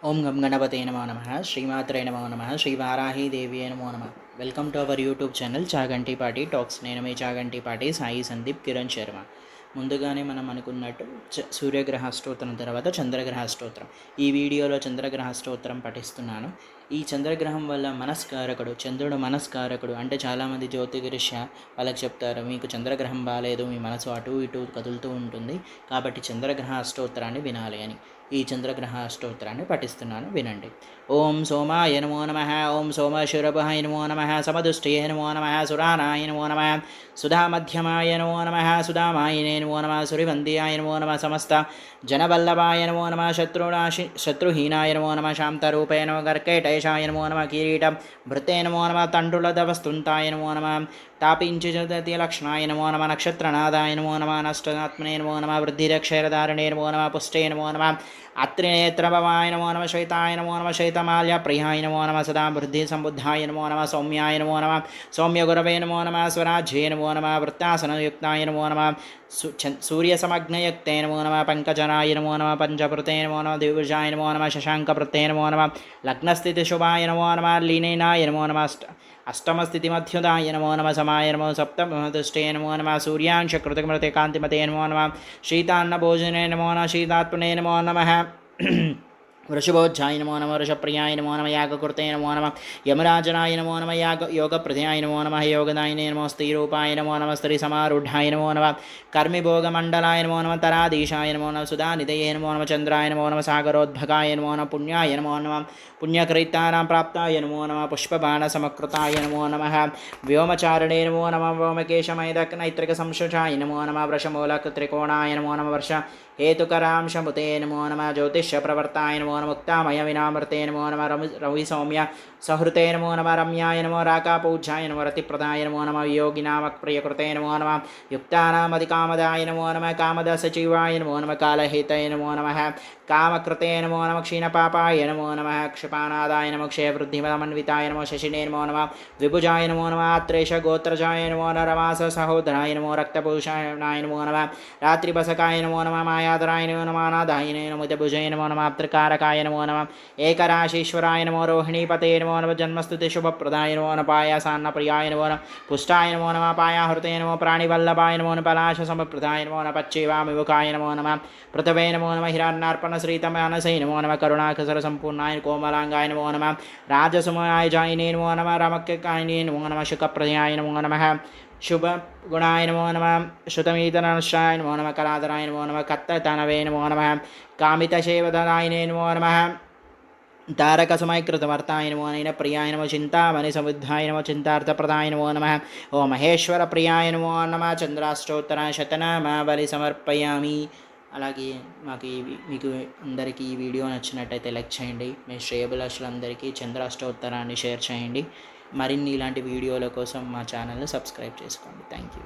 ఓం గం గణపతే నమో నమ శ్రీమాత్రే నమో నమ శ్రీ వారాహి దేవి నమో నమ. Welcome to our YouTube channel Chaganti పాటి టాక్స్. నేను మీ చాగంటి పాటి సాయి సందీప్ కిరణ్ శర్మ. ముందుగానే మనం అనుకున్నట్టు సూర్యగ్రహ స్తోత్రం తర్వాత చంద్రగ్రహ స్తోత్రం. ఈ వీడియోలో చంద్రగ్రహ స్తోత్రం పఠిస్తున్నాను. ఈ చంద్రగ్రహం వల్ల మనస్కారకుడు, చంద్రుడు మనస్కారకుడు అంటే చాలామంది జ్యోతిర్గరీత్యా వాళ్ళకి చెప్తారు, మీకు చంద్రగ్రహం బాగాలేదు, మీ మనసు అటు ఇటు కదులుతూ ఉంటుంది, కాబట్టి చంద్రగ్రహ స్తోత్రాన్ని వినాలి అని ఈ చంద్రగ్రహ స్తోత్రాన్ని పఠిస్తున్నాను, వినండి. ఓం సోమాయ నమో నమ, ఓం సోమశురభాయ నమో నమ, సమదుష్టయ నమో నమ, సురానాయ నమో నమ, సుధామధ్యమాయ నమో నమ, సుధామాయనే నమో నమ, సురివంద్యాయ నమో నమ, సమస్త జనవల్లభాయ నమో నమ, శత్రుహీనాయ నమో నమ, శాంతరూపాయ నమ, గర్కేటేశాయ నమో నమ, కిరీటం భృతే నమో నమ, తండ్రులదవస్తుంతాయ నమో నమ, తాపించి లక్ష్మణాయ నమో నమ, నక్షత్రనాదాయ నమో నమ, నష్టనాత్మనే నమో నమ, వృద్ధిరక్షరధారణే నమో నమ, పుష్టే నమో నమ, అత్రినేత్రభవాయ నమో నమ, శైతాయ నమో నమ, శైతమాల్య ప్రియాయ నమో నమ, సదా వృద్ధి సంబుద్ధాయ నమో నమ, సౌమ్యాయ నమో నమ, సౌమ్యగురవే నమో నమ, స్వరాజ్యే నమో నమ, వృత్తాసనయుక్తాయ నమో నమ, సూర్యసమగ్నయుక్తే నమో నమ, పంకజనాయ నమో నమ, పంచభృతే నమో నమ, ద్విభుజాయ నమో నమ, శశాంకవృత్తే నమో నమ, లగ్నస్థితిశుభాయ నమో నమ, లీనేనాయ నమో నమ, అష్టమస్థితిమధ్యుదాయ నమో నమ, సమాయ నమో, సప్తమదృష్టే నమో నమ, సూర్యాంశకృతమృతే కాంతిమతే నమో నమ, శీతాన్నభోజనే నమో నమ, శీతాత్మనే నమో నమః, వృషభోజ్జాయ నమో నమ, వృషప్రియాయ నమో నమ, యాగకృతే నమో నమ, యమరాజనాయ నమో నమ, యోగప్రదయాయ నమో నమ, యోగదాయినే నమో, స్త్రీరూపాయ నమో నమ, స్త్రీ సమారూఢాయ నమో నమ, కర్మిభోగమండలాయ నమో నమ, తరాధీశాయ నమో నమ, సుధానిధయే నమో నమ, చంద్రాయ నమో నమ, సాగరోద్భగాయ నమో నమ, పుణ్యాయ నమో నమ, పుణ్యకృతానాం ప్రాప్తాయ నమో నమ, పుష్పబాణ సమకృతాయ నమో నమ, వ్యోమచారణే నమో నమ, వ్యోమకేశమైదక్ నైత్రిక సంశుషాయ నమో నమ, వృషమూలక త్రికోణాయ నమో నమ, వర్ష हेतुकरांशमुते नमो नमः, ज्योतिष्यप्रवर्ताय नमो नमः, मुक्तामय विनामृते नमो नमः, रविसौम्य सहृते नमो नमः, रम्याय नमो, राकापूज्याय नमो, रतिप्रदाय नमो नमः, योगिनामप्रियकृते नमो नमः, युक्तानामधिकामदाय नमो नमः, कामदसचिवाय नमो नमः, कालहितये नमो नमः, कामकृते नमो नमः, क्षीणपापाय नमो नमः, क्षिपानादाय नमः, क्षयवृद्धिमन्विताय नमो, शशिने नमो नमः, द्विभुजाय नमो नमः, आत्रेश गोत्रजाय नमो नमः, रमास सहोदराय नमो, रक्तभूषणाय नमो नमः, रात्रिपसकाय नमो नमः, मायाधराय नमो नमः, अनादायिने नमो, भुजय नमो नमः, त्रिकारकाय नमो नमः, एकराशीश्वराय नमो, रोहिणीपते नमो नमः, जन्मस्तुति शुभप्रदाय नमो नमः, पायासान्नप्रियाय नमो नमः, पुष्टाय नमो नमः, पायाहृते नमो, प्राणिवल्लभाय नमो नमः, पलाशसमप्रदाय नमो नमः, पच्चेवामिमुखाय नमो नमः, पृथवे नमो नमः, हिरण्यर्पणश्रीतमानसै नमो नमः, करुणाकसरसम्पूर्णाय कोमलाङ्गाय नमो नमः, राजसुमयाय जायिने नमो नमः, रमक्यकायिने नमो नमः, शुकप्रदयाय नमो नमः, शुभ गुणाय नमो नमः, श्रुतमीतनशाय नमो नमः, कलाधराय नमो नमः, कत्ततनवे नमो नमः, कामितशेवधरायने नमो नमः, तारकसमयकृतवर्ताय नमो नमः, प्रियाय नमो, चिन्तामणि समुद्धाय नमो, चिन्तार्थप्रदाय नमो नमः, ఓ మహేశ్వర ప్రియాయ నమో నమః, చంద్రాష్టోత్తర శతనామావళి సమర్పయామి. అలాగే మీకు అందరికీ ఈ వీడియో నచ్చినట్టయితే లైక్ చేయండి. మీ శ్రేయభిలాషులందరికీ చంద్రాష్టోత్తరాన్ని షేర్ చేయండి. మరిన్ని ఇలాంటి వీడియోల కోసం మా ఛానల్ని సబ్స్క్రైబ్ చేసుకోండి. Thank you.